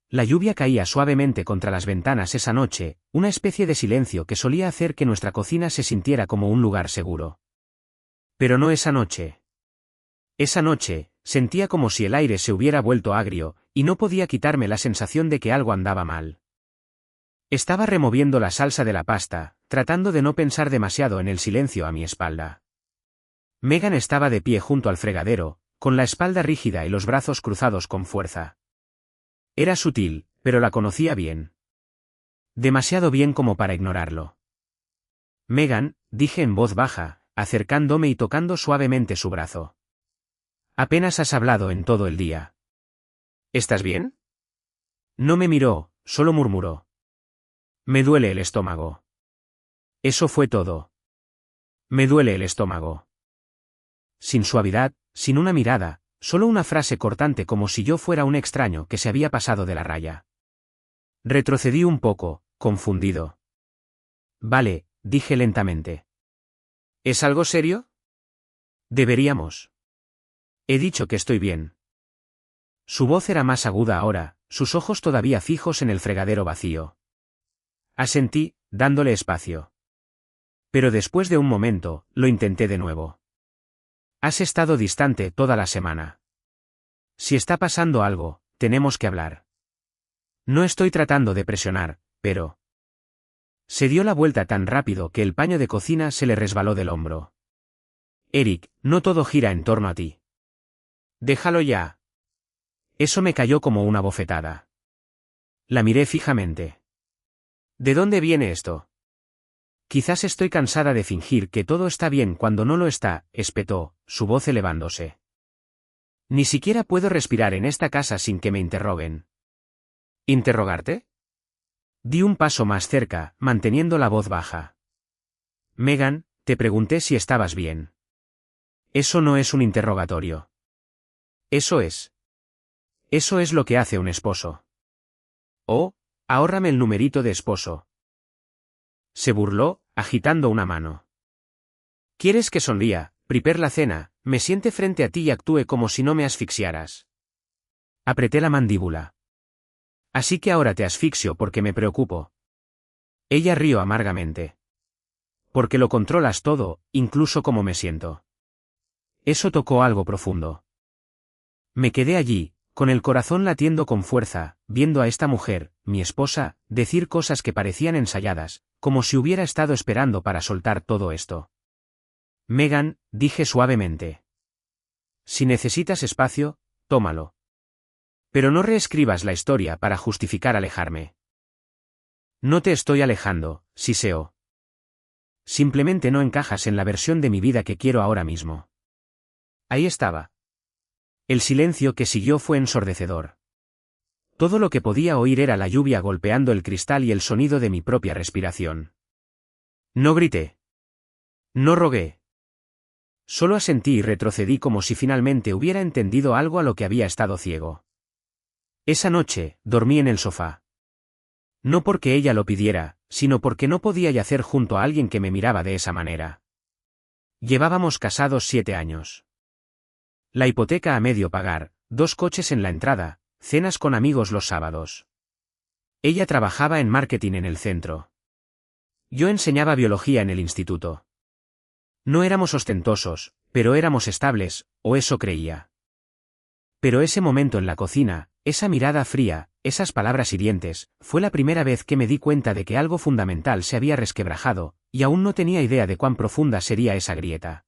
La lluvia caía suavemente contra las ventanas esa noche, una especie de silencio que solía hacer que nuestra cocina se sintiera como un lugar seguro. Pero no esa noche. Esa noche, sentía como si el aire se hubiera vuelto agrio, y no podía quitarme la sensación de que algo andaba mal. Estaba removiendo la salsa de la pasta, tratando de no pensar demasiado en el silencio a mi espalda. Megan estaba de pie junto al fregadero, con la espalda rígida y los brazos cruzados con fuerza. Era sutil, pero la conocía bien. Demasiado bien como para ignorarlo. Megan, dije en voz baja, acercándome y tocando suavemente su brazo. Apenas has hablado en todo el día. ¿Estás bien? No me miró, solo murmuró. Me duele el estómago. Eso fue todo. Me duele el estómago. Sin suavidad, sin una mirada, solo una frase cortante como si yo fuera un extraño que se había pasado de la raya. Retrocedí un poco, confundido. Vale, dije lentamente. ¿Es algo serio? Deberíamos. He dicho que estoy bien. Su voz era más aguda ahora, sus ojos todavía fijos en el fregadero vacío. Asentí, dándole espacio. Pero después de un momento, lo intenté de nuevo. Has estado distante toda la semana. Si está pasando algo, tenemos que hablar. No estoy tratando de presionar, pero... Se dio la vuelta tan rápido que el paño de cocina se le resbaló del hombro. Eric, no todo gira en torno a ti. Déjalo ya. Eso me cayó como una bofetada. La miré fijamente. ¿De dónde viene esto? Quizás estoy cansada de fingir que todo está bien cuando no lo está, espetó, su voz elevándose. Ni siquiera puedo respirar en esta casa sin que me interroguen. ¿Interrogarte? Di un paso más cerca, manteniendo la voz baja. Megan, te pregunté si estabas bien. Eso no es un interrogatorio. Eso es. Eso es lo que hace un esposo. Oh, ahórrame el numerito de esposo. Se burló, agitando una mano. ¿Quieres que sonría, prepare la cena, me siente frente a ti y actúe como si no me asfixiaras? Apreté la mandíbula. Así que ahora te asfixio porque me preocupo. Ella rió amargamente. Porque lo controlas todo, incluso cómo me siento. Eso tocó algo profundo. Me quedé allí, con el corazón latiendo con fuerza, viendo a esta mujer, mi esposa, decir cosas que parecían ensayadas, como si hubiera estado esperando para soltar todo esto. Megan, dije suavemente. Si necesitas espacio, tómalo. Pero no reescribas la historia para justificar alejarme. No te estoy alejando, siseó. Simplemente no encajas en la versión de mi vida que quiero ahora mismo. Ahí estaba. El silencio que siguió fue ensordecedor. Todo lo que podía oír era la lluvia golpeando el cristal y el sonido de mi propia respiración. No grité. No rogué. Solo asentí y retrocedí como si finalmente hubiera entendido algo a lo que había estado ciego. Esa noche, dormí en el sofá. No porque ella lo pidiera, sino porque no podía yacer junto a alguien que me miraba de esa manera. Llevábamos casados 7 años. La hipoteca a medio pagar, 2 coches en la entrada, cenas con amigos los sábados. Ella trabajaba en marketing en el centro. Yo enseñaba biología en el instituto. No éramos ostentosos, pero éramos estables, o eso creía. Pero ese momento en la cocina, esa mirada fría, esas palabras hirientes, fue la primera vez que me di cuenta de que algo fundamental se había resquebrajado, y aún no tenía idea de cuán profunda sería esa grieta.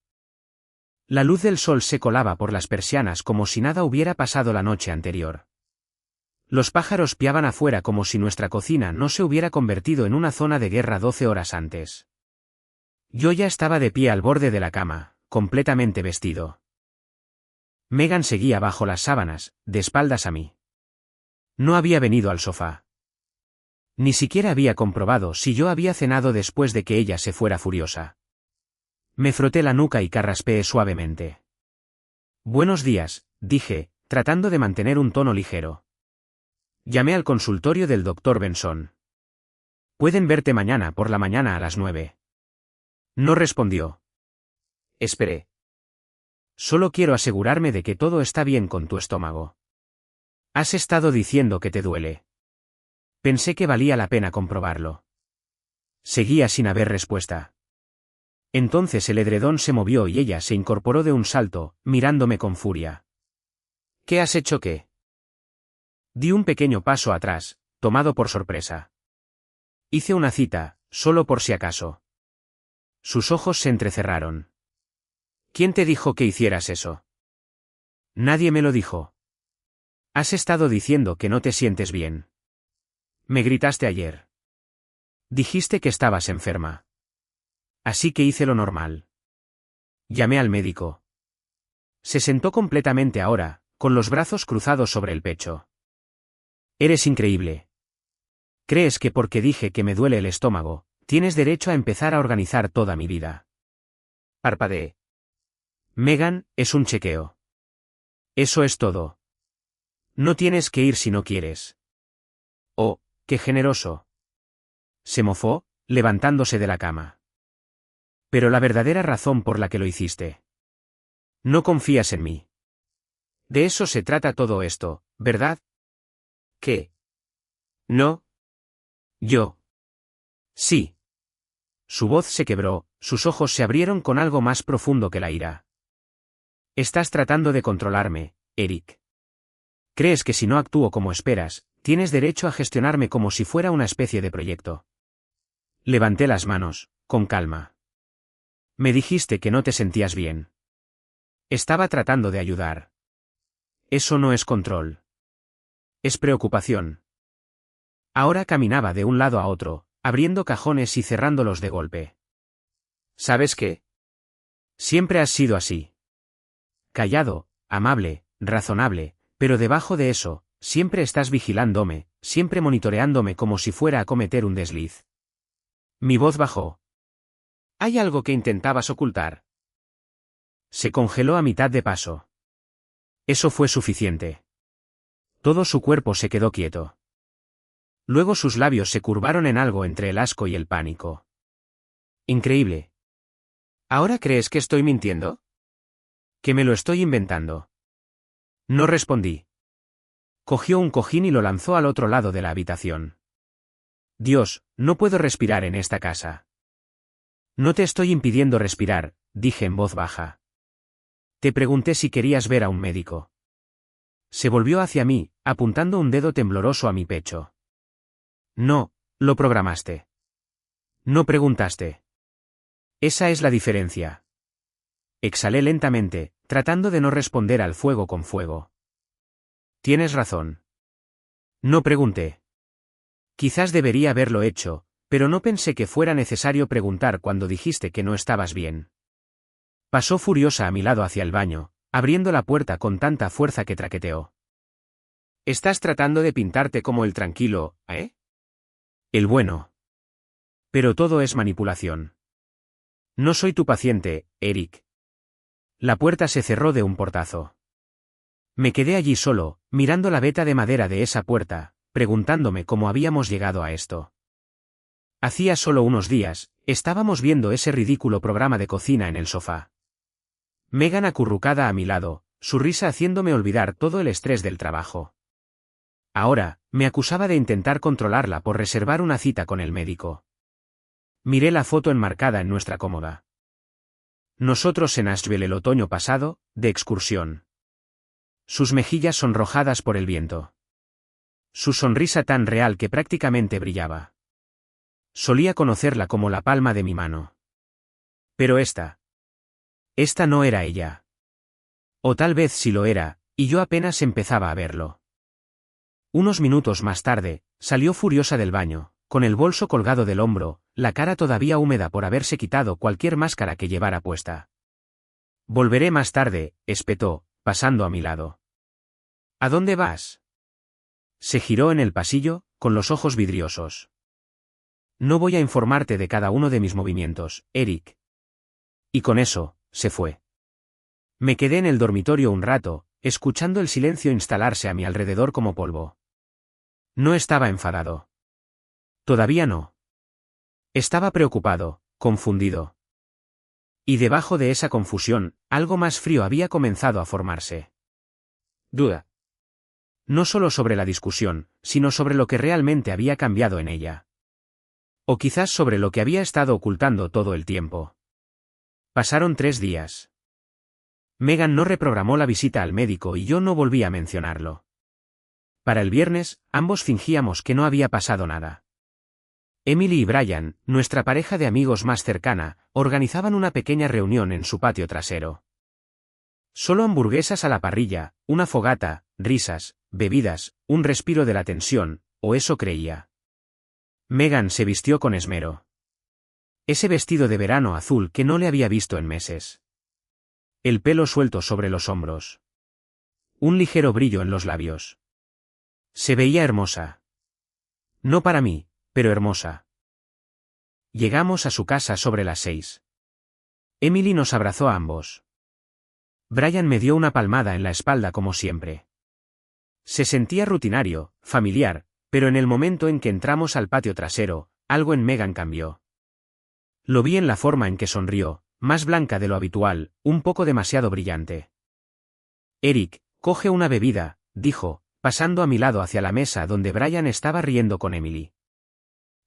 La luz del sol se colaba por las persianas como si nada hubiera pasado la noche anterior. Los pájaros piaban afuera como si nuestra cocina no se hubiera convertido en una zona de guerra 12 horas antes. Yo ya estaba de pie al borde de la cama, completamente vestido. Megan seguía bajo las sábanas, de espaldas a mí. No había venido al sofá. Ni siquiera había comprobado si yo había cenado después de que ella se fuera furiosa. Me froté la nuca y carraspeé suavemente. Buenos días, dije, tratando de mantener un tono ligero. Llamé al consultorio del Dr. Benson. Pueden verte mañana por la mañana a las 9. No respondió. Esperé. Solo quiero asegurarme de que todo está bien con tu estómago. Has estado diciendo que te duele. Pensé que valía la pena comprobarlo. Seguía sin haber respuesta. Entonces el edredón se movió y ella se incorporó de un salto, mirándome con furia. ¿Qué has hecho qué? Di un pequeño paso atrás, tomado por sorpresa. Hice una cita, solo por si acaso. Sus ojos se entrecerraron. ¿Quién te dijo que hicieras eso? Nadie me lo dijo. Has estado diciendo que no te sientes bien. Me gritaste ayer. Dijiste que estabas enferma. Así que hice lo normal. Llamé al médico. Se sentó completamente ahora, con los brazos cruzados sobre el pecho. Eres increíble. ¿Crees que porque dije que me duele el estómago, tienes derecho a empezar a organizar toda mi vida? Parpadeé. Megan, es un chequeo. Eso es todo. No tienes que ir si no quieres. Oh, qué generoso. Se mofó, levantándose de la cama. Pero la verdadera razón por la que lo hiciste. No confías en mí. De eso se trata todo esto, ¿verdad? ¿Qué? ¿No? Yo. Sí. Su voz se quebró, sus ojos se abrieron con algo más profundo que la ira. Estás tratando de controlarme, Eric. ¿Crees que si no actúo como esperas, tienes derecho a gestionarme como si fuera una especie de proyecto? Levanté las manos, con calma. Me dijiste que no te sentías bien. Estaba tratando de ayudar. Eso no es control. Es preocupación. Ahora caminaba de un lado a otro, abriendo cajones y cerrándolos de golpe. ¿Sabes qué? Siempre has sido así. Callado, amable, razonable, pero debajo de eso, siempre estás vigilándome, siempre monitoreándome como si fuera a cometer un desliz. Mi voz bajó. ¿Hay algo que intentabas ocultar? Se congeló a mitad de paso. Eso fue suficiente. Todo su cuerpo se quedó quieto. Luego sus labios se curvaron en algo entre el asco y el pánico. Increíble. ¿Ahora crees que estoy mintiendo? Que me lo estoy inventando. No respondí. Cogió un cojín y lo lanzó al otro lado de la habitación. Dios, no puedo respirar en esta casa. No te estoy impidiendo respirar, dije en voz baja. Te pregunté si querías ver a un médico. Se volvió hacia mí, apuntando un dedo tembloroso a mi pecho. No, lo programaste. No preguntaste. Esa es la diferencia. Exhalé lentamente, tratando de no responder al fuego con fuego. Tienes razón. No pregunté. Quizás debería haberlo hecho, pero no pensé que fuera necesario preguntar cuando dijiste que no estabas bien. Pasó furiosa a mi lado hacia el baño, abriendo la puerta con tanta fuerza que traqueteó. Estás tratando de pintarte como el tranquilo, ¿eh? El bueno. Pero todo es manipulación. No soy tu paciente, Eric. La puerta se cerró de un portazo. Me quedé allí solo, mirando la veta de madera de esa puerta, preguntándome cómo habíamos llegado a esto. Hacía solo unos días, estábamos viendo ese ridículo programa de cocina en el sofá. Megan acurrucada a mi lado, su risa haciéndome olvidar todo el estrés del trabajo. Ahora, me acusaba de intentar controlarla por reservar una cita con el médico. Miré la foto enmarcada en nuestra cómoda. Nosotros en Asheville el otoño pasado, de excursión. Sus mejillas sonrojadas por el viento. Su sonrisa tan real que prácticamente brillaba. Solía conocerla como la palma de mi mano. Pero esta no era ella. O tal vez sí lo era, y yo apenas empezaba a verlo. Unos minutos más tarde, salió furiosa del baño, con el bolso colgado del hombro, la cara todavía húmeda por haberse quitado cualquier máscara que llevara puesta. Volveré más tarde, espetó, pasando a mi lado. ¿A dónde vas? Se giró en el pasillo, con los ojos vidriosos. No voy a informarte de cada uno de mis movimientos, Eric. Y con eso, se fue. Me quedé en el dormitorio un rato, escuchando el silencio instalarse a mi alrededor como polvo. No estaba enfadado. Todavía no. Estaba preocupado, confundido. Y debajo de esa confusión, algo más frío había comenzado a formarse. Duda. No solo sobre la discusión, sino sobre lo que realmente había cambiado en ella. O quizás sobre lo que había estado ocultando todo el tiempo. Pasaron 3 días. Megan no reprogramó la visita al médico y yo no volví a mencionarlo. Para el viernes, ambos fingíamos que no había pasado nada. Emily y Brian, nuestra pareja de amigos más cercana, organizaban una pequeña reunión en su patio trasero. Solo hamburguesas a la parrilla, una fogata, risas, bebidas, un respiro de la tensión, o eso creía. Megan se vistió con esmero. Ese vestido de verano azul que no le había visto en meses. El pelo suelto sobre los hombros. Un ligero brillo en los labios. Se veía hermosa. No para mí, pero hermosa. Llegamos a su casa sobre las 6. Emily nos abrazó a ambos. Brian me dio una palmada en la espalda como siempre. Se sentía rutinario, familiar, pero en el momento en que entramos al patio trasero, algo en Megan cambió. Lo vi en la forma en que sonrió, más blanca de lo habitual, un poco demasiado brillante. Eric, coge una bebida, dijo, pasando a mi lado hacia la mesa donde Brian estaba riendo con Emily.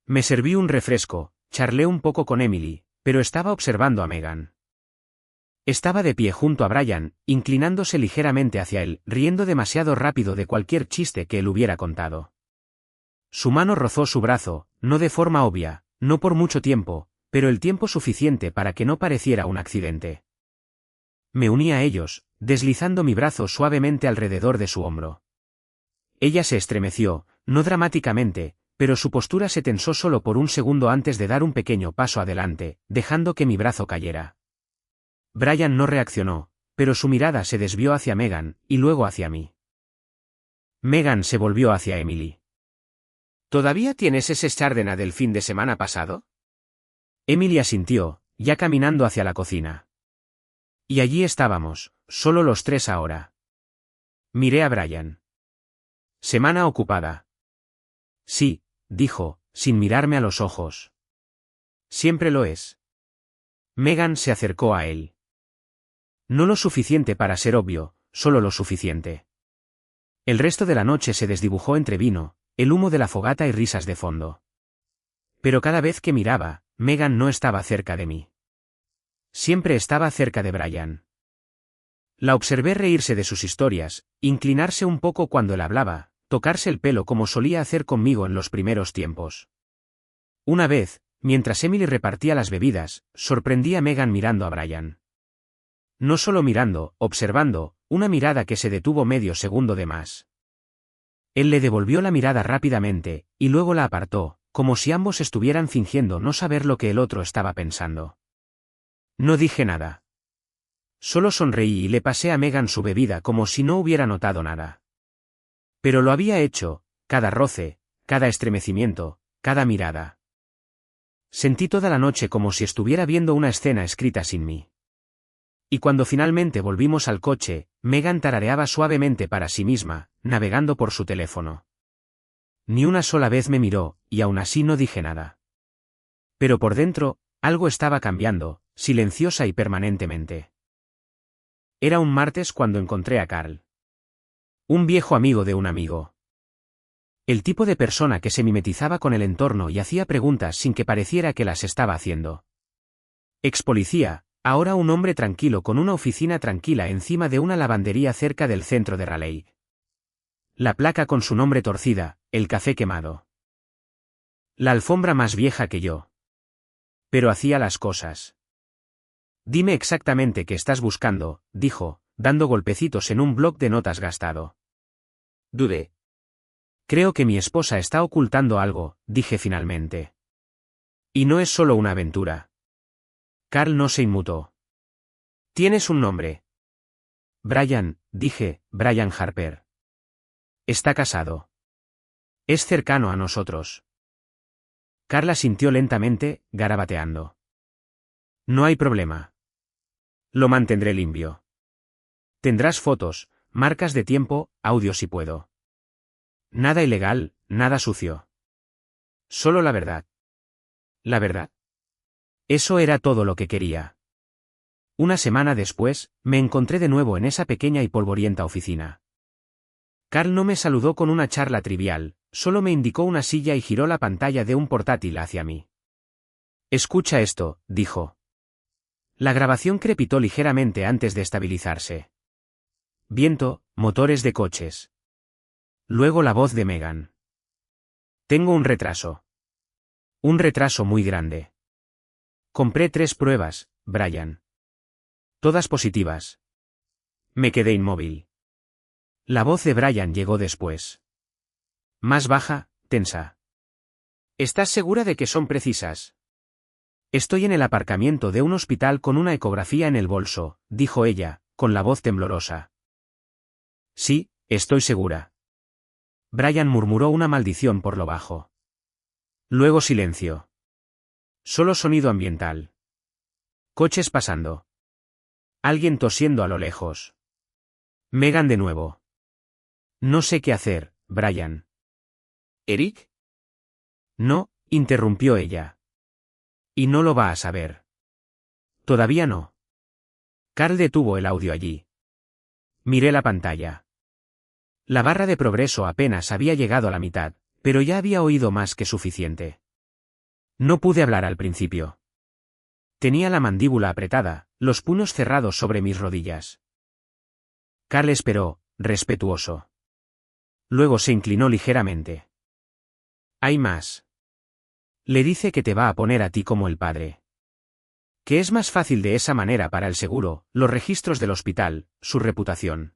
Me serví un refresco, charlé un poco con Emily, pero estaba observando a Megan. Estaba de pie junto a Brian, inclinándose ligeramente hacia él, riendo demasiado rápido de cualquier chiste que él hubiera contado. Su mano rozó su brazo, no de forma obvia, no por mucho tiempo, pero el tiempo suficiente para que no pareciera un accidente. Me uní a ellos, deslizando mi brazo suavemente alrededor de su hombro. Ella se estremeció, no dramáticamente, pero su postura se tensó solo por un segundo antes de dar un pequeño paso adelante, dejando que mi brazo cayera. Brian no reaccionó, pero su mirada se desvió hacia Megan, y luego hacia mí. Megan se volvió hacia Emily. ¿Todavía tienes ese Chardonnay del fin de semana pasado? Emily asintió, ya caminando hacia la cocina. Y allí estábamos, solo los 3 ahora. Miré a Brian. Semana ocupada. Sí, dijo, sin mirarme a los ojos. Siempre lo es. Megan se acercó a él. No lo suficiente para ser obvio, solo lo suficiente. El resto de la noche se desdibujó entre vino, el humo de la fogata y risas de fondo. Pero cada vez que miraba, Megan no estaba cerca de mí. Siempre estaba cerca de Brian. La observé reírse de sus historias, inclinarse un poco cuando él hablaba, tocarse el pelo como solía hacer conmigo en los primeros tiempos. Una vez, mientras Emily repartía las bebidas, sorprendí a Megan mirando a Brian. No solo mirando, observando, una mirada que se detuvo medio segundo de más. Él le devolvió la mirada rápidamente, y luego la apartó, como si ambos estuvieran fingiendo no saber lo que el otro estaba pensando. No dije nada. Solo sonreí y le pasé a Megan su bebida como si no hubiera notado nada. Pero lo había hecho, cada roce, cada estremecimiento, cada mirada. Sentí toda la noche como si estuviera viendo una escena escrita sin mí. Y cuando finalmente volvimos al coche, Megan tarareaba suavemente para sí misma, navegando por su teléfono. Ni una sola vez me miró, y aún así no dije nada. Pero por dentro, algo estaba cambiando, silenciosa y permanentemente. Era un martes cuando encontré a Carl. Un viejo amigo de un amigo. El tipo de persona que se mimetizaba con el entorno y hacía preguntas sin que pareciera que las estaba haciendo. Ex policía, ahora un hombre tranquilo con una oficina tranquila encima de una lavandería cerca del centro de Raleigh. La placa con su nombre torcida, el café quemado. La alfombra más vieja que yo. Pero hacía las cosas. Dime exactamente qué estás buscando, dijo, dando golpecitos en un bloc de notas gastado. Dudé. Creo que mi esposa está ocultando algo, dije finalmente. Y no es solo una aventura. Carl no se inmutó. Tienes un nombre. Brian, dije, Brian Harper. Está casado. Es cercano a nosotros. Carl asintió lentamente, garabateando. No hay problema. Lo mantendré limpio. Tendrás fotos, marcas de tiempo, audio si puedo. Nada ilegal, nada sucio. Solo la verdad. La verdad. Eso era todo lo que quería. Una semana después, me encontré de nuevo en esa pequeña y polvorienta oficina. Carl no me saludó con una charla trivial, solo me indicó una silla y giró la pantalla de un portátil hacia mí. Escucha esto, dijo. La grabación crepitó ligeramente antes de estabilizarse. Viento, motores de coches. Luego la voz de Megan. Tengo un retraso. Un retraso muy grande. Compré 3 pruebas, Brian. Todas positivas. Me quedé inmóvil. La voz de Brian llegó después. Más baja, tensa. ¿Estás segura de que son precisas? Estoy en el aparcamiento de un hospital con una ecografía en el bolso, dijo ella, con la voz temblorosa. Sí, estoy segura. Brian murmuró una maldición por lo bajo. Luego silencio. Solo sonido ambiental. Coches pasando. Alguien tosiendo a lo lejos. Megan de nuevo. No sé qué hacer, Brian. ¿Eric? No, interrumpió ella. Y no lo va a saber. Todavía no. Carl detuvo el audio allí. Miré la pantalla. La barra de progreso apenas había llegado a la mitad, pero ya había oído más que suficiente. No pude hablar al principio. Tenía la mandíbula apretada, los puños cerrados sobre mis rodillas. Carl esperó, respetuoso. Luego se inclinó ligeramente. Hay más. Le dice que te va a poner a ti como el padre. Que es más fácil de esa manera para el seguro, los registros del hospital, su reputación.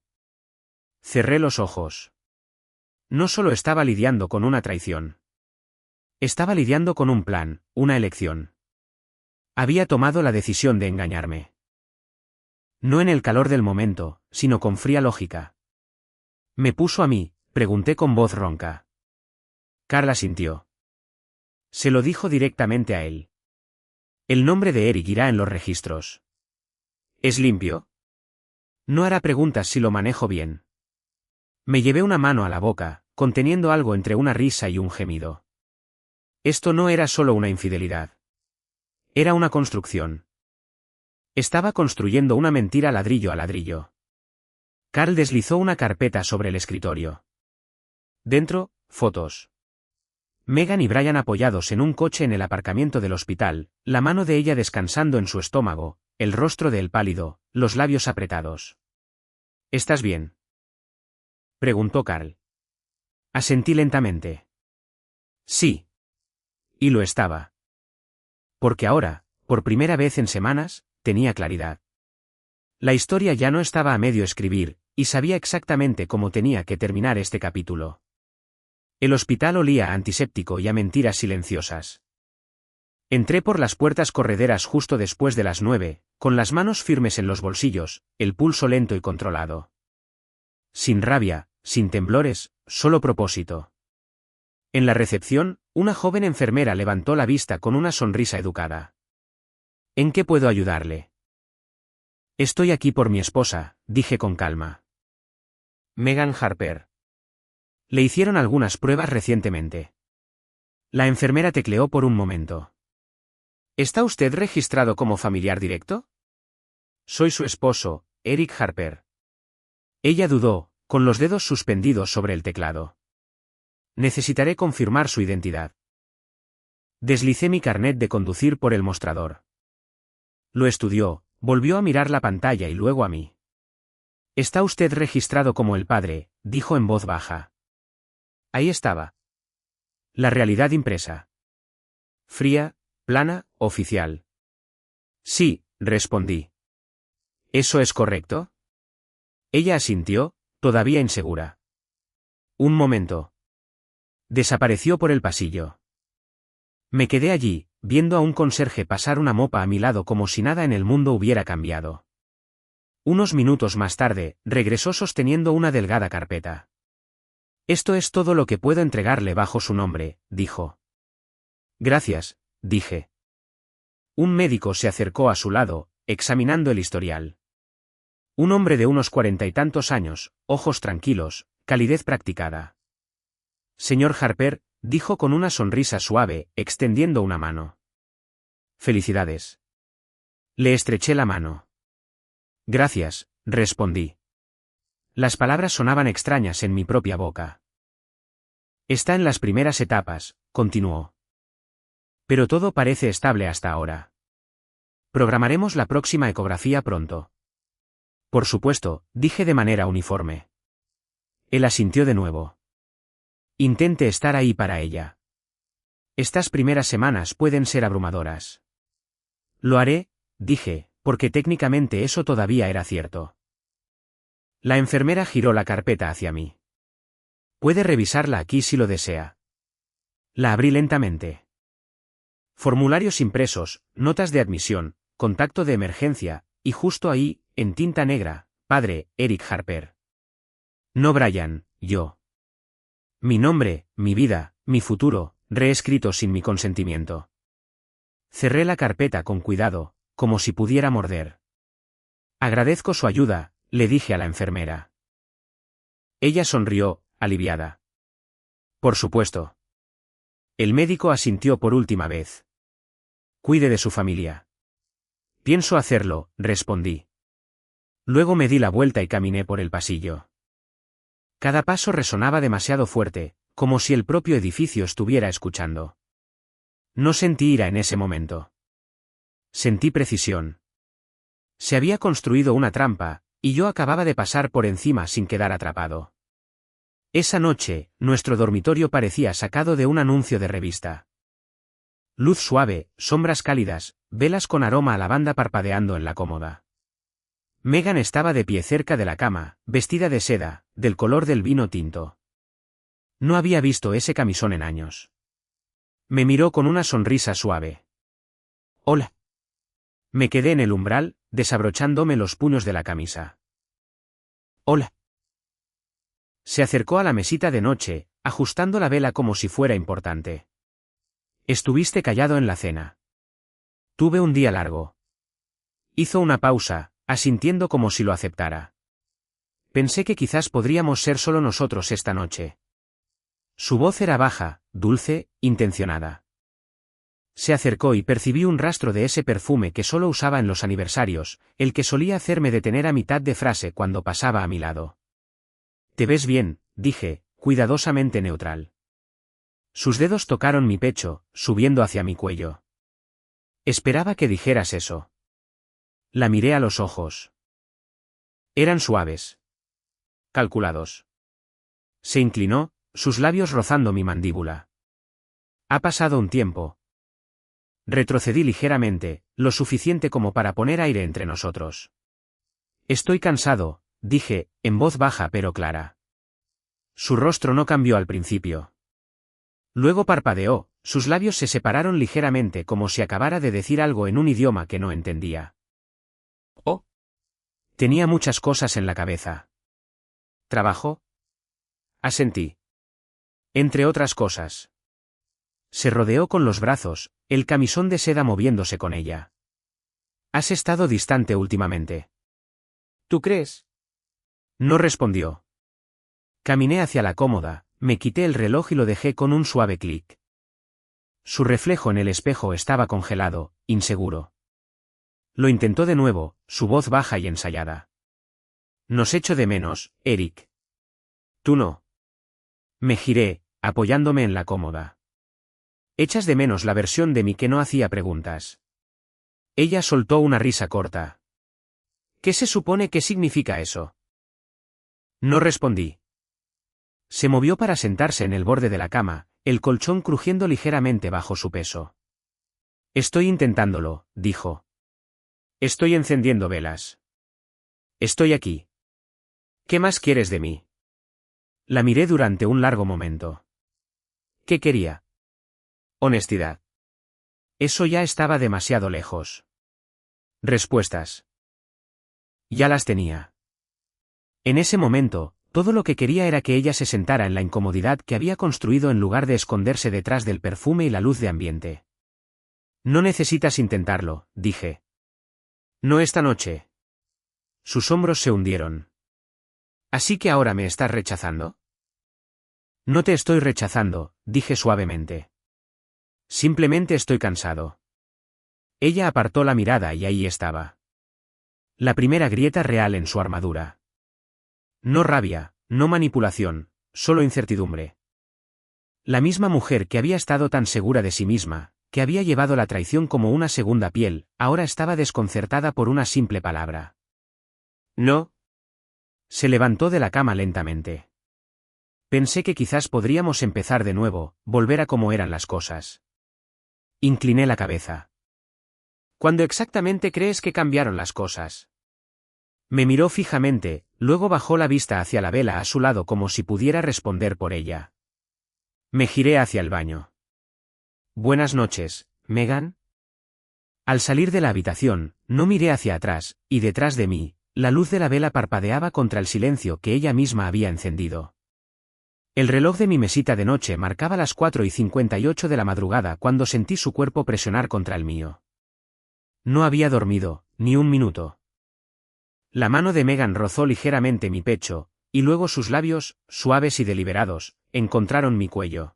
Cerré los ojos. No solo estaba lidiando con una traición. Estaba lidiando con un plan, una elección. Había tomado la decisión de engañarme. No en el calor del momento, sino con fría lógica. ¿Me puso a mí?, pregunté con voz ronca. Carl asintió. Se lo dijo directamente a él. El nombre de Eric irá en los registros. ¿Es limpio? No hará preguntas si lo manejo bien. Me llevé una mano a la boca, conteniendo algo entre una risa y un gemido. Esto no era solo una infidelidad. Era una construcción. Estaba construyendo una mentira ladrillo a ladrillo. Carl deslizó una carpeta sobre el escritorio. Dentro, fotos. Megan y Brian apoyados en un coche en el aparcamiento del hospital, la mano de ella descansando en su estómago, el rostro de él pálido, los labios apretados. ¿Estás bien?, preguntó Carl. Asentí lentamente. Sí. Y lo estaba. Porque ahora, por primera vez en semanas, tenía claridad. La historia ya no estaba a medio escribir, y sabía exactamente cómo tenía que terminar este capítulo. El hospital olía a antiséptico y a mentiras silenciosas. Entré por las puertas correderas justo después de las 9, con las manos firmes en los bolsillos, el pulso lento y controlado. Sin rabia, sin temblores, solo propósito. En la recepción, una joven enfermera levantó la vista con una sonrisa educada. ¿En qué puedo ayudarle? Estoy aquí por mi esposa, dije con calma. Megan Harper. Le hicieron algunas pruebas recientemente. La enfermera tecleó por un momento. ¿Está usted registrado como familiar directo? Soy su esposo, Eric Harper. Ella dudó, con los dedos suspendidos sobre el teclado. Necesitaré confirmar su identidad. Deslicé mi carnet de conducir por el mostrador. Lo estudió, volvió a mirar la pantalla y luego a mí. Está usted registrado como el padre, dijo en voz baja. Ahí estaba. La realidad impresa. Fría, plana, oficial. Sí, respondí. ¿Eso es correcto? Ella asintió, todavía insegura. Un momento. Desapareció por el pasillo. Me quedé allí, viendo a un conserje pasar una mopa a mi lado como si nada en el mundo hubiera cambiado. Unos minutos más tarde, regresó sosteniendo una delgada carpeta. Esto es todo lo que puedo entregarle bajo su nombre, dijo. Gracias, dije. Un médico se acercó a su lado, examinando el historial. Un hombre de unos 40 y tantos años, ojos tranquilos, calidez practicada. Señor Harper, dijo con una sonrisa suave, extendiendo una mano. Felicidades. Le estreché la mano. Gracias, respondí. Las palabras sonaban extrañas en mi propia boca. Está en las primeras etapas, continuó. Pero todo parece estable hasta ahora. Programaremos la próxima ecografía pronto. Por supuesto, dije de manera uniforme. Él asintió de nuevo. Intente estar ahí para ella. Estas primeras semanas pueden ser abrumadoras. Lo haré, dije, porque técnicamente eso todavía era cierto. La enfermera giró la carpeta hacia mí. Puede revisarla aquí si lo desea. La abrí lentamente. Formularios impresos, notas de admisión, contacto de emergencia, y justo ahí, en tinta negra, padre, Eric Harper. No Brian, yo. Mi nombre, mi vida, mi futuro, reescrito sin mi consentimiento. Cerré la carpeta con cuidado, como si pudiera morder. Agradezco su ayuda, le dije a la enfermera. Ella sonrió, aliviada. Por supuesto. El médico asintió por última vez. Cuide de su familia. Pienso hacerlo, respondí. Luego me di la vuelta y caminé por el pasillo. Cada paso resonaba demasiado fuerte, como si el propio edificio estuviera escuchando. No sentí ira en ese momento. Sentí precisión. Se había construido una trampa, y yo acababa de pasar por encima sin quedar atrapado. Esa noche, nuestro dormitorio parecía sacado de un anuncio de revista. Luz suave, sombras cálidas, velas con aroma a lavanda parpadeando en la cómoda. Megan estaba de pie cerca de la cama, vestida de seda, del color del vino tinto. No había visto ese camisón en años. Me miró con una sonrisa suave. Hola. Me quedé en el umbral, desabrochándome los puños de la camisa. Hola. Se acercó a la mesita de noche, ajustando la vela como si fuera importante. Estuviste callado en la cena. Tuve un día largo. Hizo una pausa, asintiendo como si lo aceptara. Pensé que quizás podríamos ser solo nosotros esta noche. Su voz era baja, dulce, intencionada. Se acercó y percibí un rastro de ese perfume que solo usaba en los aniversarios, el que solía hacerme detener a mitad de frase cuando pasaba a mi lado. Te ves bien, dije, cuidadosamente neutral. Sus dedos tocaron mi pecho, subiendo hacia mi cuello. Esperaba que dijeras eso. La miré a los ojos. Eran suaves. Calculados. Se inclinó, sus labios rozando mi mandíbula. Ha pasado un tiempo. Retrocedí ligeramente, lo suficiente como para poner aire entre nosotros. Estoy cansado, dije, en voz baja pero clara. Su rostro no cambió al principio. Luego parpadeó, sus labios se separaron ligeramente como si acabara de decir algo en un idioma que no entendía. Oh. Tenía muchas cosas en la cabeza. ¿Trabajo? Asentí. Entre otras cosas. Se rodeó con los brazos, el camisón de seda moviéndose con ella. ¿Has estado distante últimamente? ¿Tú crees? No respondió. Caminé hacia la cómoda, me quité el reloj y lo dejé con un suave clic. Su reflejo en el espejo estaba congelado, inseguro. Lo intentó de nuevo, su voz baja y ensayada. Nos echo de menos, Eric. Tú no. Me giré, apoyándome en la cómoda. Echas de menos la versión de mí que no hacía preguntas. Ella soltó una risa corta. ¿Qué se supone que significa eso? No respondí. Se movió para sentarse en el borde de la cama, el colchón crujiendo ligeramente bajo su peso. Estoy intentándolo, dijo. Estoy encendiendo velas. Estoy aquí. ¿Qué más quieres de mí? La miré durante un largo momento. ¿Qué quería? Honestidad. Eso ya estaba demasiado lejos. Respuestas. Ya las tenía. En ese momento, todo lo que quería era que ella se sentara en la incomodidad que había construido en lugar de esconderse detrás del perfume y la luz de ambiente. No necesitas intentarlo, dije. No esta noche. Sus hombros se hundieron. ¿Así que ahora me estás rechazando? No te estoy rechazando, dije suavemente. Simplemente estoy cansado. Ella apartó la mirada y ahí estaba. La primera grieta real en su armadura. No rabia, no manipulación, solo incertidumbre. La misma mujer que había estado tan segura de sí misma, que había llevado la traición como una segunda piel, ahora estaba desconcertada por una simple palabra. No. Se levantó de la cama lentamente. Pensé que quizás podríamos empezar de nuevo, volver a como eran las cosas. Incliné la cabeza. ¿Cuándo exactamente crees que cambiaron las cosas? Me miró fijamente, luego bajó la vista hacia la vela a su lado como si pudiera responder por ella. Me giré hacia el baño. Buenas noches, Megan. Al salir de la habitación, no miré hacia atrás, y detrás de mí, la luz de la vela parpadeaba contra el silencio que ella misma había encendido. El reloj de mi mesita de noche marcaba las 4:58 de la madrugada cuando sentí su cuerpo presionar contra el mío. No había dormido, ni un minuto. La mano de Megan rozó ligeramente mi pecho, y luego sus labios, suaves y deliberados, encontraron mi cuello.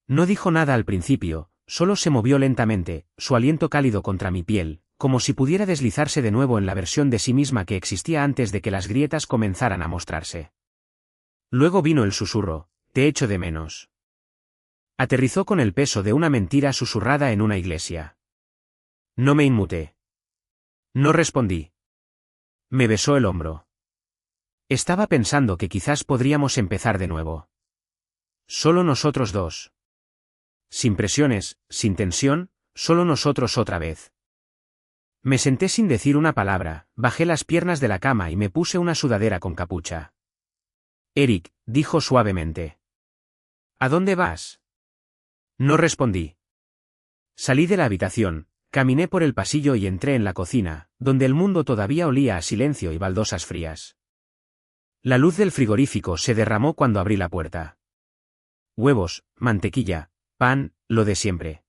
No dijo nada al principio, solo se movió lentamente, su aliento cálido contra mi piel, como si pudiera deslizarse de nuevo en la versión de sí misma que existía antes de que las grietas comenzaran a mostrarse. Luego vino el susurro, te echo de menos. Aterrizó con el peso de una mentira susurrada en una iglesia. No me inmuté. No respondí. Me besó el hombro. Estaba pensando que quizás podríamos empezar de nuevo. Solo nosotros dos. Sin presiones, sin tensión, solo nosotros otra vez. Me senté sin decir una palabra, bajé las piernas de la cama y me puse una sudadera con capucha. Eric, dijo suavemente. ¿A dónde vas? No respondí. Salí de la habitación, caminé por el pasillo y entré en la cocina, donde el mundo todavía olía a silencio y baldosas frías. La luz del frigorífico se derramó cuando abrí la puerta. Huevos, mantequilla, pan, lo de siempre.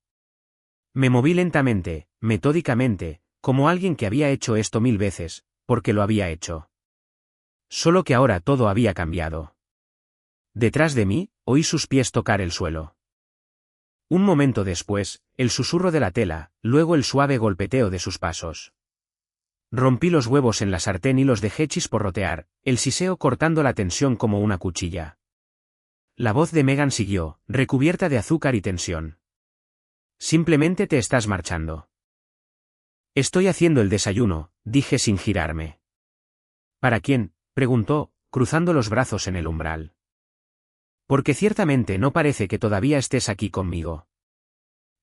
Me moví lentamente, metódicamente, como alguien que había hecho esto 1000 veces, porque lo había hecho. Solo que ahora todo había cambiado. Detrás de mí, oí sus pies tocar el suelo. Un momento después, el susurro de la tela, luego el suave golpeteo de sus pasos. Rompí los huevos en la sartén y los dejé chisporrotear, el siseo cortando la tensión como una cuchilla. La voz de Megan siguió, recubierta de azúcar y tensión. Simplemente te estás marchando. Estoy haciendo el desayuno, dije sin girarme. ¿Para quién?, preguntó, cruzando los brazos en el umbral. Porque ciertamente no parece que todavía estés aquí conmigo.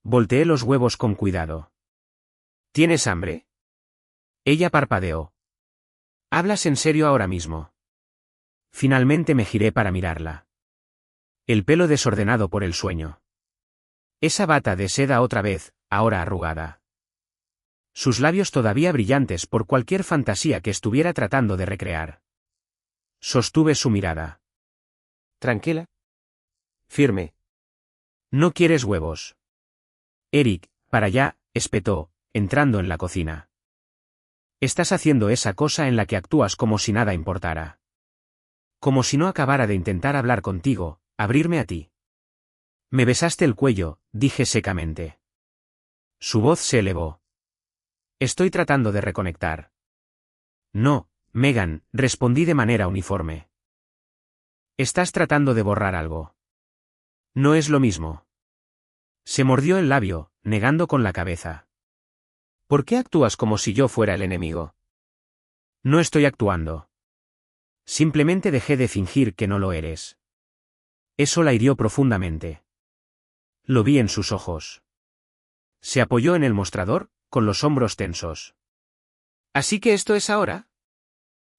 Volteé los huevos con cuidado. ¿Tienes hambre? Ella parpadeó. ¿Hablas en serio ahora mismo? Finalmente me giré para mirarla. El pelo desordenado por el sueño. Esa bata de seda otra vez, ahora arrugada. Sus labios todavía brillantes por cualquier fantasía que estuviera tratando de recrear. Sostuve su mirada. ¿Tranquila? Firme. ¿No quieres huevos? Eric, para allá, espetó, entrando en la cocina. Estás haciendo esa cosa en la que actúas como si nada importara. Como si no acabara de intentar hablar contigo, abrirme a ti. Me besaste el cuello, dije secamente. Su voz se elevó. Estoy tratando de reconectar. No, Megan, respondí de manera uniforme. Estás tratando de borrar algo. No es lo mismo. Se mordió el labio, negando con la cabeza. ¿Por qué actúas como si yo fuera el enemigo? No estoy actuando. Simplemente dejé de fingir que no lo eres. Eso la hirió profundamente. Lo vi en sus ojos. Se apoyó en el mostrador, con los hombros tensos. ¿Así que esto es ahora?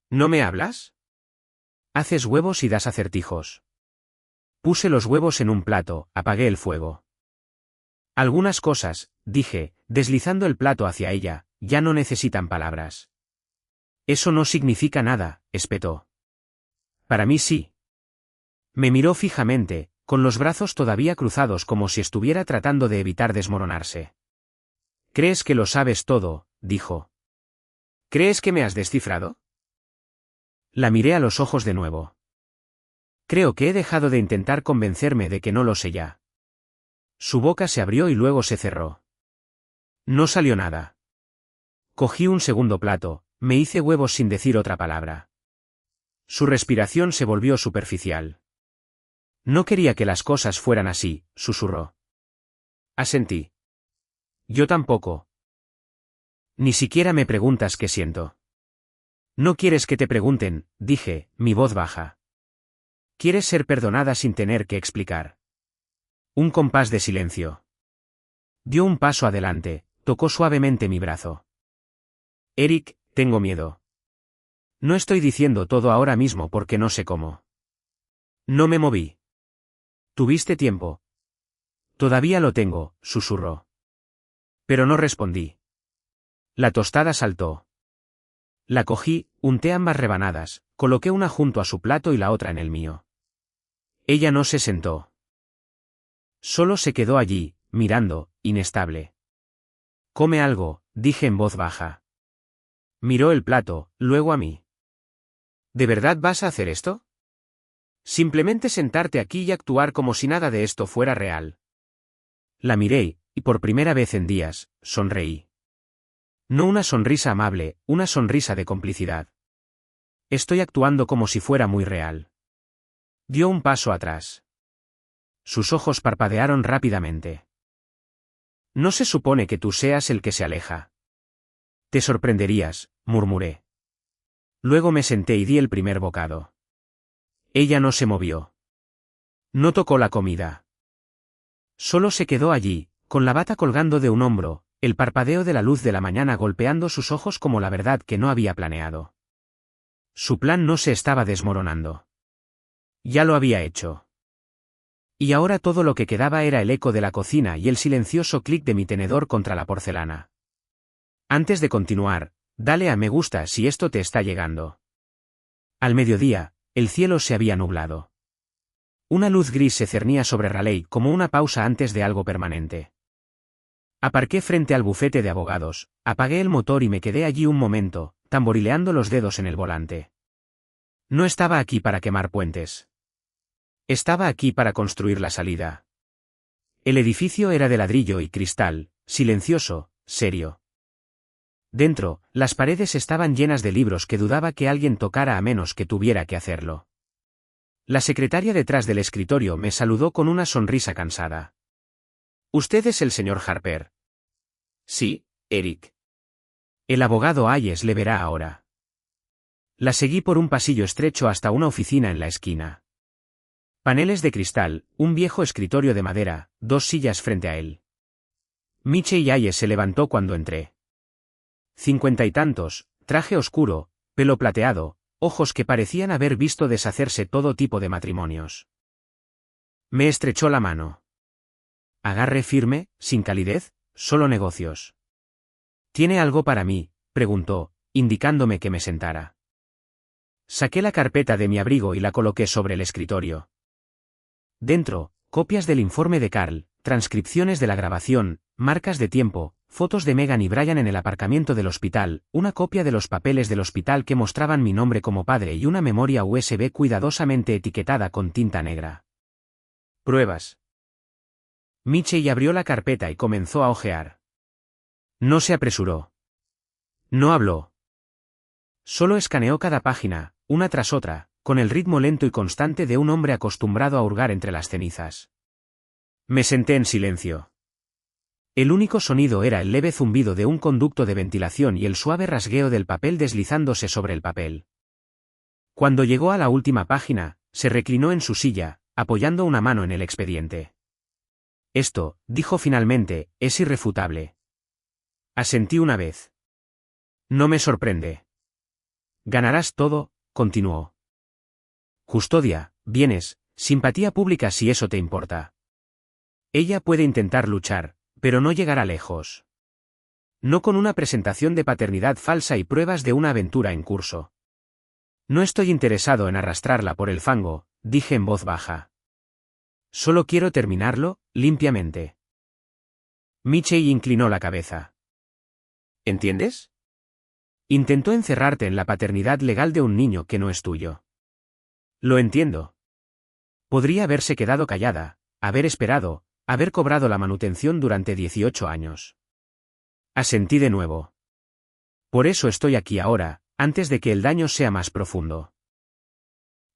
¿No me hablas? Haces huevos y das acertijos. Puse los huevos en un plato, apagué el fuego. Algunas cosas, dije, deslizando el plato hacia ella, ya no necesitan palabras. Eso no significa nada, espetó. Para mí sí. Me miró fijamente, con los brazos todavía cruzados como si estuviera tratando de evitar desmoronarse. ¿Crees que lo sabes todo?, dijo. ¿Crees que me has descifrado? La miré a los ojos de nuevo. Creo que he dejado de intentar convencerme de que no lo sé ya. Su boca se abrió y luego se cerró. No salió nada. Cogí un segundo plato, me hice huevos sin decir otra palabra. Su respiración se volvió superficial. No quería que las cosas fueran así, susurró. Asentí. Yo tampoco. Ni siquiera me preguntas qué siento. No quieres que te pregunten, dije, mi voz baja. Quieres ser perdonada sin tener que explicar. Un compás de silencio. Dio un paso adelante, tocó suavemente mi brazo. Eric, tengo miedo. No estoy diciendo todo ahora mismo porque no sé cómo. No me moví. ¿Tuviste tiempo? Todavía lo tengo, susurró. Pero no respondí. La tostada saltó. La cogí, unté ambas rebanadas, coloqué una junto a su plato y la otra en el mío. Ella no se sentó. Solo se quedó allí, mirando, inestable. Come algo, dije en voz baja. Miró el plato, luego a mí. ¿De verdad vas a hacer esto? Simplemente sentarte aquí y actuar como si nada de esto fuera real. La miré, y por primera vez en días, sonreí. No una sonrisa amable, una sonrisa de complicidad. Estoy actuando como si fuera muy real. Dio un paso atrás. Sus ojos parpadearon rápidamente. No se supone que tú seas el que se aleja. Te sorprenderías, murmuré. Luego me senté y di el primer bocado. Ella no se movió. No tocó la comida. Solo se quedó allí, con la bata colgando de un hombro, el parpadeo de la luz de la mañana golpeando sus ojos como la verdad que no había planeado. Su plan no se estaba desmoronando. Ya lo había hecho. Y ahora todo lo que quedaba era el eco de la cocina y el silencioso clic de mi tenedor contra la porcelana. Antes de continuar, dale a me gusta si esto te está llegando. Al mediodía, el cielo se había nublado. Una luz gris se cernía sobre Raleigh como una pausa antes de algo permanente. Aparqué frente al bufete de abogados, apagué el motor y me quedé allí un momento, tamborileando los dedos en el volante. No estaba aquí para quemar puentes. Estaba aquí para construir la salida. El edificio era de ladrillo y cristal, silencioso, serio. Dentro, las paredes estaban llenas de libros que dudaba que alguien tocara a menos que tuviera que hacerlo. La secretaria detrás del escritorio me saludó con una sonrisa cansada. ¿Usted es el señor Harper? Sí, Eric. El abogado Hayes le verá ahora. La seguí por un pasillo estrecho hasta una oficina en la esquina. Paneles de cristal, un viejo escritorio de madera, dos sillas frente a él. Michelle Hayes se levantó cuando entré. 50 y tantos, traje oscuro, pelo plateado, ojos que parecían haber visto deshacerse todo tipo de matrimonios. Me estrechó la mano. Agarre firme, sin calidez, solo negocios. ¿Tiene algo para mí?, preguntó, indicándome que me sentara. Saqué la carpeta de mi abrigo y la coloqué sobre el escritorio. Dentro, copias del informe de Carl, transcripciones de la grabación, marcas de tiempo, fotos de Megan y Brian en el aparcamiento del hospital, una copia de los papeles del hospital que mostraban mi nombre como padre y una memoria USB cuidadosamente etiquetada con tinta negra. Pruebas. Michelle abrió la carpeta y comenzó a hojear. No se apresuró. No habló. Solo escaneó cada página, una tras otra, con el ritmo lento y constante de un hombre acostumbrado a hurgar entre las cenizas. Me senté en silencio. El único sonido era el leve zumbido de un conducto de ventilación y el suave rasgueo del papel deslizándose sobre el papel. Cuando llegó a la última página, se reclinó en su silla, apoyando una mano en el expediente. Esto, dijo finalmente, es irrefutable. Asentí una vez. No me sorprende. Ganarás todo, continuó. Custodia, bienes, simpatía pública si eso te importa. Ella puede intentar luchar, pero no llegará lejos. No con una presentación de paternidad falsa y pruebas de una aventura en curso. No estoy interesado en arrastrarla por el fango, dije en voz baja. Solo quiero terminarlo, limpiamente. Michelle inclinó la cabeza. ¿Entiendes? Intentó encerrarte en la paternidad legal de un niño que no es tuyo. Lo entiendo. Podría haberse quedado callada, haber esperado, haber cobrado la manutención durante 18 años. Asentí de nuevo. Por eso estoy aquí ahora, antes de que el daño sea más profundo.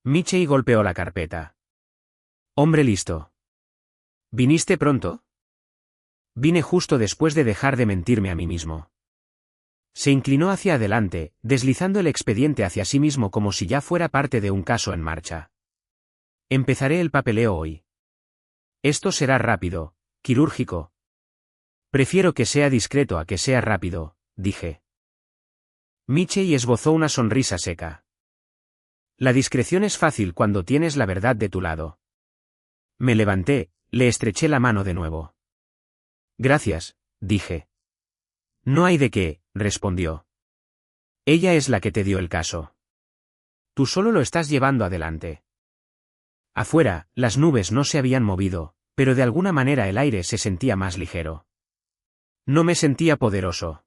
Michey golpeó la carpeta. Hombre listo. ¿Viniste pronto? Vine justo después de dejar de mentirme a mí mismo. Se inclinó hacia adelante, deslizando el expediente hacia sí mismo como si ya fuera parte de un caso en marcha. Empezaré el papeleo hoy. Esto será rápido, quirúrgico. Prefiero que sea discreto a que sea rápido, dije. Michey esbozó una sonrisa seca. La discreción es fácil cuando tienes la verdad de tu lado. Me levanté, le estreché la mano de nuevo. Gracias, dije. No hay de qué, respondió. Ella es la que te dio el caso. Tú solo lo estás llevando adelante. Afuera, las nubes no se habían movido, pero de alguna manera el aire se sentía más ligero. No me sentía poderoso.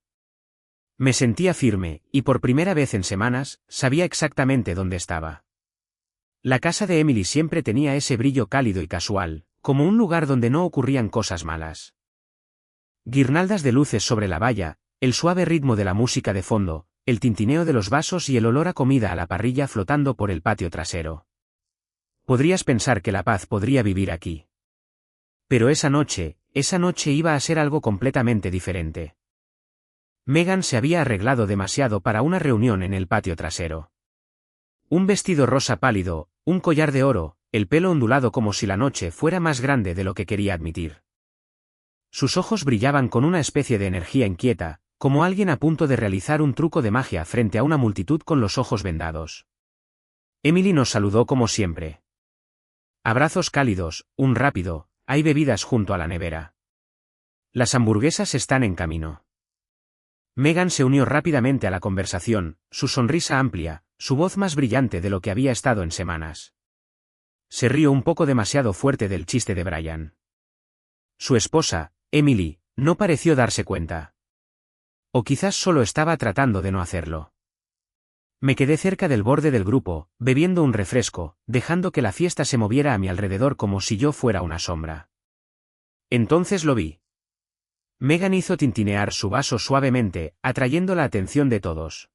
Me sentía firme, y por primera vez en semanas, sabía exactamente dónde estaba. La casa de Emily siempre tenía ese brillo cálido y casual, como un lugar donde no ocurrían cosas malas. Guirnaldas de luces sobre la valla, el suave ritmo de la música de fondo, el tintineo de los vasos y el olor a comida a la parrilla flotando por el patio trasero. Podrías pensar que la paz podría vivir aquí. Pero esa noche iba a ser algo completamente diferente. Megan se había arreglado demasiado para una reunión en el patio trasero. Un vestido rosa pálido, un collar de oro, el pelo ondulado como si la noche fuera más grande de lo que quería admitir. Sus ojos brillaban con una especie de energía inquieta, como alguien a punto de realizar un truco de magia frente a una multitud con los ojos vendados. Emily nos saludó como siempre. Abrazos cálidos, un rápido, hay bebidas junto a la nevera. Las hamburguesas están en camino. Megan se unió rápidamente a la conversación, su sonrisa amplia, su voz más brillante de lo que había estado en semanas. Se rió un poco demasiado fuerte del chiste de Brian. Su esposa, Emily, no pareció darse cuenta. O quizás solo estaba tratando de no hacerlo. Me quedé cerca del borde del grupo, bebiendo un refresco, dejando que la fiesta se moviera a mi alrededor como si yo fuera una sombra. Entonces lo vi. Megan hizo tintinear su vaso suavemente, atrayendo la atención de todos.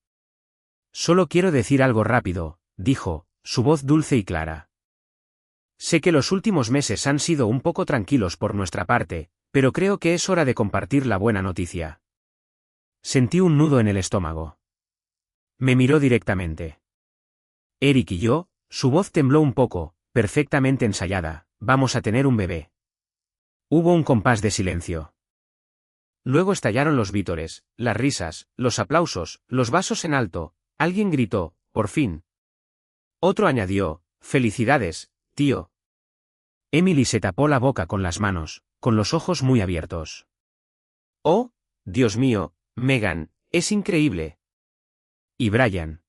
Solo quiero decir algo rápido, dijo, su voz dulce y clara. Sé que los últimos meses han sido un poco tranquilos por nuestra parte, pero creo que es hora de compartir la buena noticia. Sentí un nudo en el estómago. Me miró directamente. Eric y yo, su voz tembló un poco, perfectamente ensayada, vamos a tener un bebé. Hubo un compás de silencio. Luego estallaron los vítores, las risas, los aplausos, los vasos en alto, alguien gritó, por fin. Otro añadió, felicidades, tío. Emily se tapó la boca con las manos, con los ojos muy abiertos. Oh, Dios mío, Megan, es increíble. ¿Y Brian?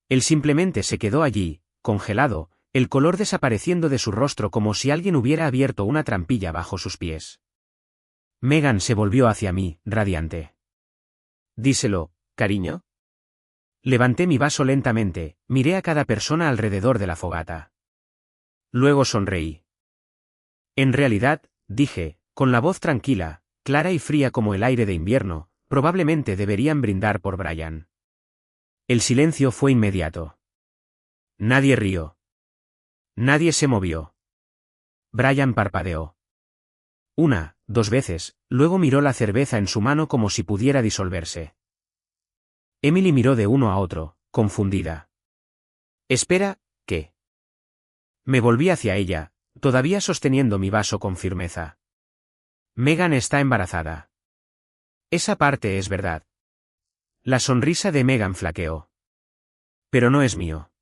Él simplemente se quedó allí, congelado, el color desapareciendo de su rostro como si alguien hubiera abierto una trampilla bajo sus pies. Megan se volvió hacia mí, radiante. Díselo, cariño. Levanté mi vaso lentamente, miré a cada persona alrededor de la fogata. Luego sonreí. En realidad, dije, con la voz tranquila, clara y fría como el aire de invierno, probablemente deberían brindar por Brian. El silencio fue inmediato. Nadie rió. Nadie se movió. Brian parpadeó. Una, dos veces, luego miró la cerveza en su mano como si pudiera disolverse. Emily miró de uno a otro, confundida. Espera, ¿qué? Me volví hacia ella, todavía sosteniendo mi vaso con firmeza. Megan está embarazada. Esa parte es verdad. La sonrisa de Megan flaqueó. Pero no es mío.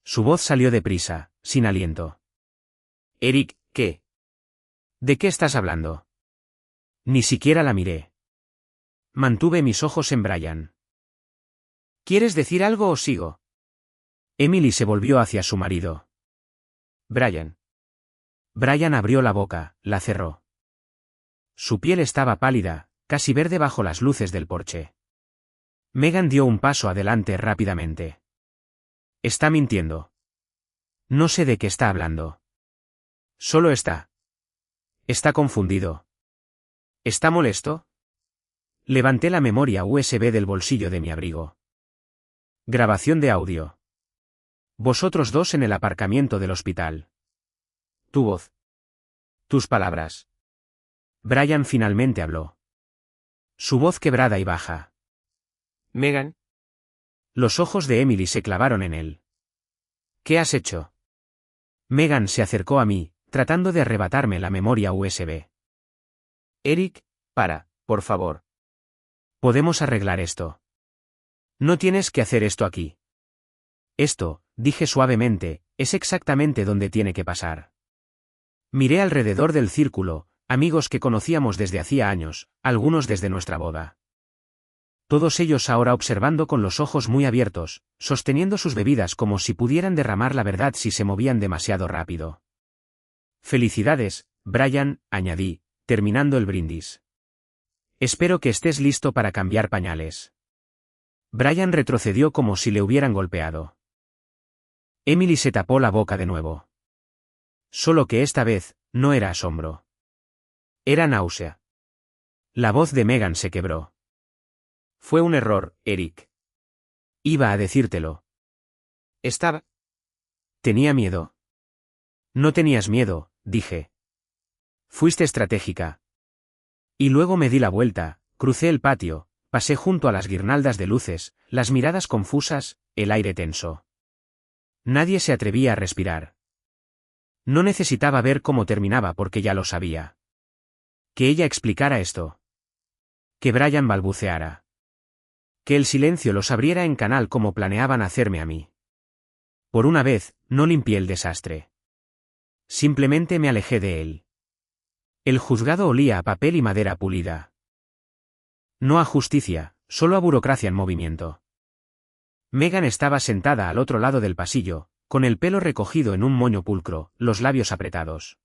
Su voz salió deprisa, sin aliento. Eric, ¿qué? ¿De qué estás hablando? Ni siquiera la miré. Mantuve mis ojos en Brian. ¿Quieres decir algo o sigo? Emily se volvió hacia su marido. Brian. Brian abrió la boca, la cerró. Su piel estaba pálida, casi verde bajo las luces del porche. Megan dio un paso adelante rápidamente. Está mintiendo. No sé de qué está hablando. Solo está. Está confundido. ¿Está molesto? Levanté la memoria USB del bolsillo de mi abrigo. Grabación de audio. Vosotros dos en el aparcamiento del hospital. Tu voz. Tus palabras. Brian finalmente habló. Su voz quebrada y baja. Megan. Los ojos de Emily se clavaron en él. ¿Qué has hecho? Megan se acercó a mí, tratando de arrebatarme la memoria USB. Eric, por favor. Podemos arreglar esto. No tienes que hacer esto aquí. Esto, dije suavemente, es exactamente donde tiene que pasar. Miré alrededor del círculo, amigos que conocíamos desde hacía años, algunos desde nuestra boda. Todos ellos ahora observando con los ojos muy abiertos, sosteniendo sus bebidas como si pudieran derramar la verdad si se movían demasiado rápido. Felicidades, Brian, añadí, terminando el brindis. Espero que estés listo para cambiar pañales. Brian retrocedió como si le hubieran golpeado. Emily se tapó la boca de nuevo. Solo que esta vez, no era asombro. Era náusea. La voz de Megan se quebró. Fue un error, Eric. Iba a decírtelo. Estaba. Tenía miedo. No tenías miedo, dije. Fuiste estratégica. Y luego me di la vuelta, crucé el patio, pasé junto a las guirnaldas de luces, las miradas confusas, el aire tenso. Nadie se atrevía a respirar. No necesitaba ver cómo terminaba porque ya lo sabía. Que ella explicara esto. Que Brian balbuceara. Que el silencio los abriera en canal como planeaban hacerme a mí. Por una vez, no limpié el desastre. Simplemente me alejé de él. El juzgado olía a papel y madera pulida. No a justicia, solo a burocracia en movimiento. Megan estaba sentada al otro lado del pasillo, con el pelo recogido en un moño pulcro, los labios apretados.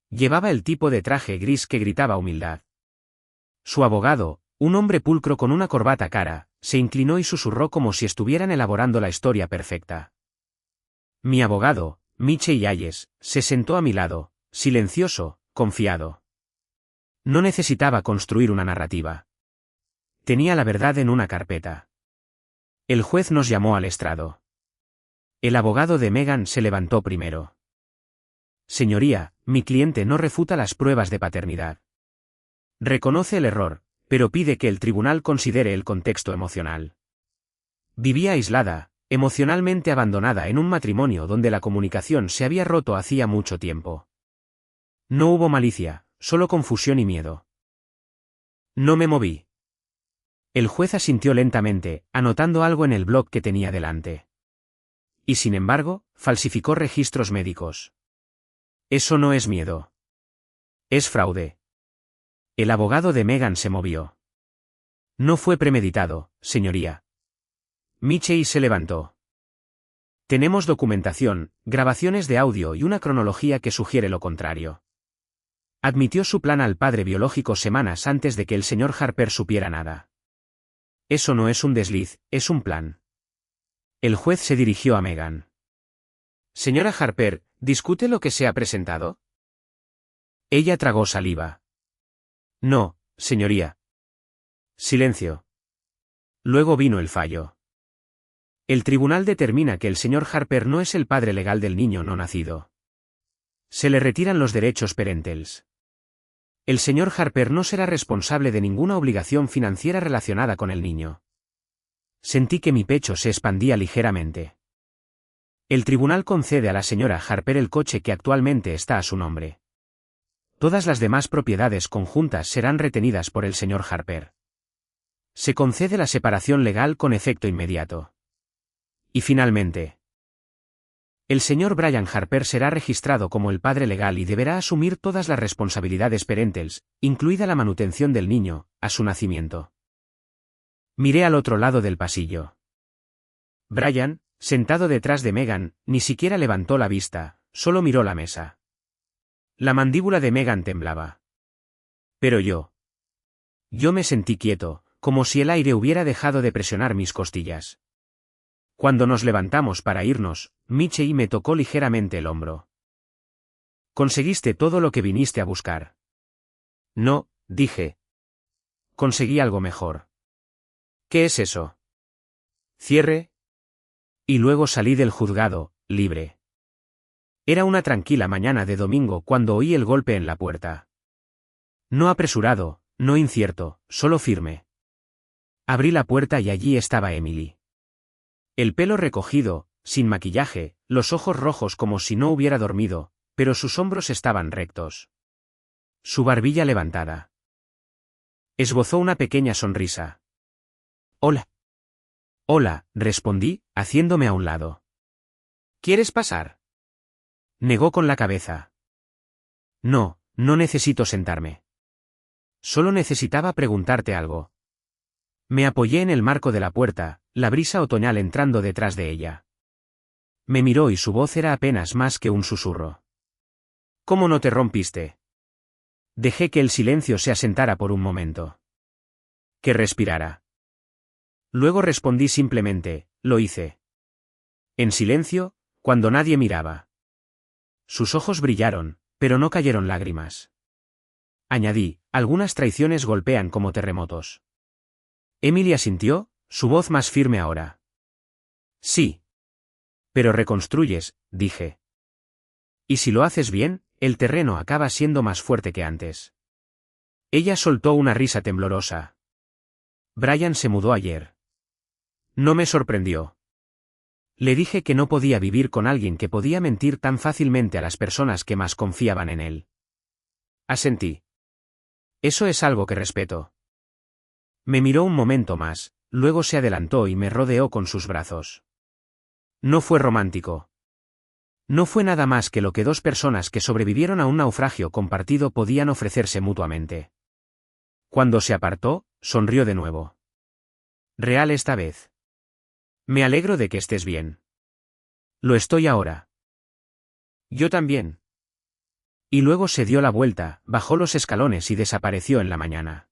Llevaba el tipo de traje gris que gritaba humildad. Su abogado, un hombre pulcro con una corbata cara, se inclinó y susurró como si estuvieran elaborando la historia perfecta. Mi abogado, Michelle Hayes, se sentó a mi lado, silencioso, confiado. No necesitaba construir una narrativa. Tenía la verdad en una carpeta. El juez nos llamó al estrado. El abogado de Megan se levantó primero. Señoría, mi cliente no refuta las pruebas de paternidad. Reconoce el error, pero pide que el tribunal considere el contexto emocional. Vivía aislada, emocionalmente abandonada en un matrimonio donde la comunicación se había roto hacía mucho tiempo. No hubo malicia, solo confusión y miedo. No me moví. El juez asintió lentamente, anotando algo en el bloc que tenía delante. Y sin embargo, falsificó registros médicos. Eso no es miedo. Es fraude. El abogado de Megan se movió. No fue premeditado, señoría. Michelle se levantó. Tenemos documentación, grabaciones de audio y una cronología que sugiere lo contrario. Admitió su plan al padre biológico semanas antes de que el señor Harper supiera nada. Eso no es un desliz, es un plan. El juez se dirigió a Megan. Señora Harper, ¿discute lo que se ha presentado? Ella tragó saliva. No, señoría. Silencio. Luego vino el fallo. El tribunal determina que el señor Harper no es el padre legal del niño no nacido. Se le retiran los derechos parentales. El señor Harper no será responsable de ninguna obligación financiera relacionada con el niño. Sentí que mi pecho se expandía ligeramente. El tribunal concede a la señora Harper el coche que actualmente está a su nombre. Todas las demás propiedades conjuntas serán retenidas por el señor Harper. Se concede la separación legal con efecto inmediato. Y finalmente, el señor Brian Harper será registrado como el padre legal y deberá asumir todas las responsabilidades parentales, incluida la manutención del niño, a su nacimiento. Miré al otro lado del pasillo. Brian, sentado detrás de Megan, ni siquiera levantó la vista, solo miró la mesa. La mandíbula de Megan temblaba. Pero yo me sentí quieto, como si el aire hubiera dejado de presionar mis costillas. Cuando nos levantamos para irnos, Michelle me tocó ligeramente el hombro. ¿Conseguiste todo lo que viniste a buscar? No, dije. Conseguí algo mejor. ¿Qué es eso? Cierre. Y luego salí del juzgado, libre. Era una tranquila mañana de domingo cuando oí el golpe en la puerta. No apresurado, no incierto, solo firme. Abrí la puerta y allí estaba Emily. El pelo recogido, sin maquillaje, los ojos rojos como si no hubiera dormido, pero sus hombros estaban rectos. Su barbilla levantada. Esbozó una pequeña sonrisa. Hola. Hola, respondí, haciéndome a un lado. ¿Quieres pasar? Negó con la cabeza. No, no necesito sentarme. Solo necesitaba preguntarte algo. Me apoyé en el marco de la puerta, la brisa otoñal entrando detrás de ella. Me miró y su voz era apenas más que un susurro. ¿Cómo no te rompiste? Dejé que el silencio se asentara por un momento. Que respirara. Luego respondí simplemente, lo hice. En silencio, cuando nadie miraba. Sus ojos brillaron, pero no cayeron lágrimas. Añadí, algunas traiciones golpean como terremotos. Emily asintió, su voz más firme ahora. Sí. Pero reconstruyes, dije. Y si lo haces bien, el terreno acaba siendo más fuerte que antes. Ella soltó una risa temblorosa. Brian se mudó ayer. No me sorprendió. Le dije que no podía vivir con alguien que podía mentir tan fácilmente a las personas que más confiaban en él. Asentí. Eso es algo que respeto. Me miró un momento más, luego se adelantó y me rodeó con sus brazos. No fue romántico. No fue nada más que lo que dos personas que sobrevivieron a un naufragio compartido podían ofrecerse mutuamente. Cuando se apartó, sonrió de nuevo. Real esta vez. Me alegro de que estés bien. Lo estoy ahora. Yo también. Y luego se dio la vuelta, bajó los escalones y desapareció en la mañana.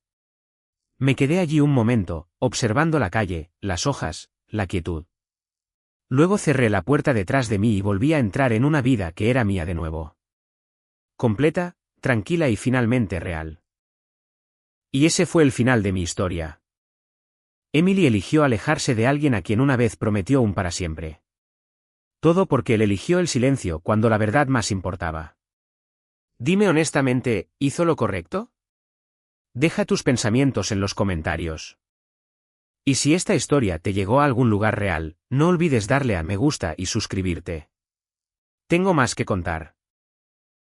Me quedé allí un momento, observando la calle, las hojas, la quietud. Luego cerré la puerta detrás de mí y volví a entrar en una vida que era mía de nuevo. Completa, tranquila y finalmente real. Y ese fue el final de mi historia. Emily eligió alejarse de alguien a quien una vez prometió un para siempre. Todo porque él eligió el silencio cuando la verdad más importaba. Dime honestamente, ¿hizo lo correcto? Deja tus pensamientos en los comentarios. Y si esta historia te llegó a algún lugar real, no olvides darle a me gusta y suscribirte. Tengo más que contar.